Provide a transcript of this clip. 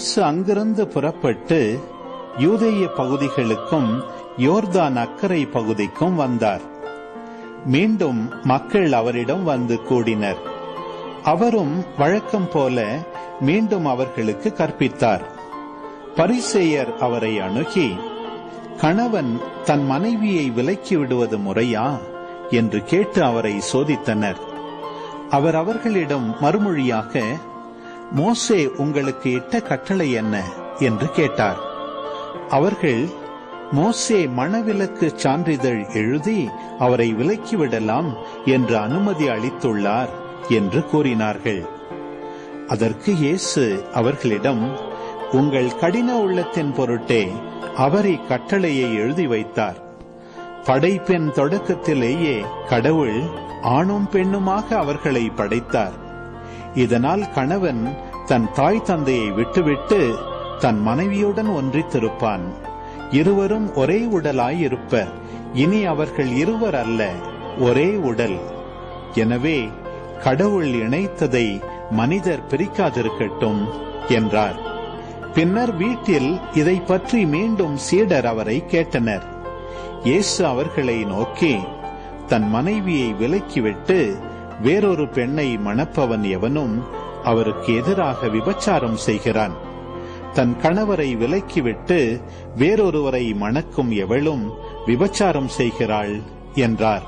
இயேசு அங்கிருந்து புறப்பட்டு யூதேய பகுதிகளுக்கும் யோர்தான் அக்கரை பகுதிக்கும் வந்தார். மீண்டும் மக்கள் அவரிடம் வந்து கூடினர். அவரும் வழக்கம் போல மீண்டும் அவர்களுக்கு கற்பித்தார். பரிசேயர் அவரை அணுகி, கணவன் தன் மனைவியை விலக்கி விடுவது முறையா என்று கேட்டு அவரை சோதித்தனர். அவர் அவர்களிடம் மறுமொழியாக, மோசே உங்களுக்கு இட்ட கட்டளை என்ன என்று கேட்டார். அவர்கள், மோசே மணவிலக்கு சான்றிதழ் எழுதி அவரை விலக்கிவிடலாம் என்று அனுமதி அளித்துள்ளார் என்று கூறினார்கள். அதற்கு இயேசு அவர்களிடம், உங்கள் கடின உள்ளத்தின் பொருட்டே அவர் இக்கட்டளையை எழுதி வைத்தார். படைப்பின் தொடக்கத்திலேயே கடவுள் ஆணும் பெண்ணுமாக அவர்களை படைத்தார். இதனால் கணவன் தன் தாய் தந்தையை விட்டுவிட்டு தன் மனைவியுடன் ஒன்றித்திருப்பான். இருவரும் ஒரே உடலாயிருப்பர். இனி அவர்கள் இருவர் அல்ல, ஒரே உடல். எனவே கடவுள் இணைத்ததை மனிதர் பிரிக்காதிருக்கட்டும் என்றார். பின்னர் வீட்டில் இதை பற்றி மீண்டும் சீடர் அவரை கேட்டனர். இயேசு அவர்களை நோக்கி, தன் மனைவியை விலக்கிவிட்டு வேறொரு பெண்ணை மணப்பவன் எவனும் அவருக்கு எதிராக விபச்சாரம் செய்கிறான். தன் கணவரை விலக்கிவிட்டு வேறொருவரை மணக்கும் எவளும் விபச்சாரம் செய்கிறாள் என்றார்.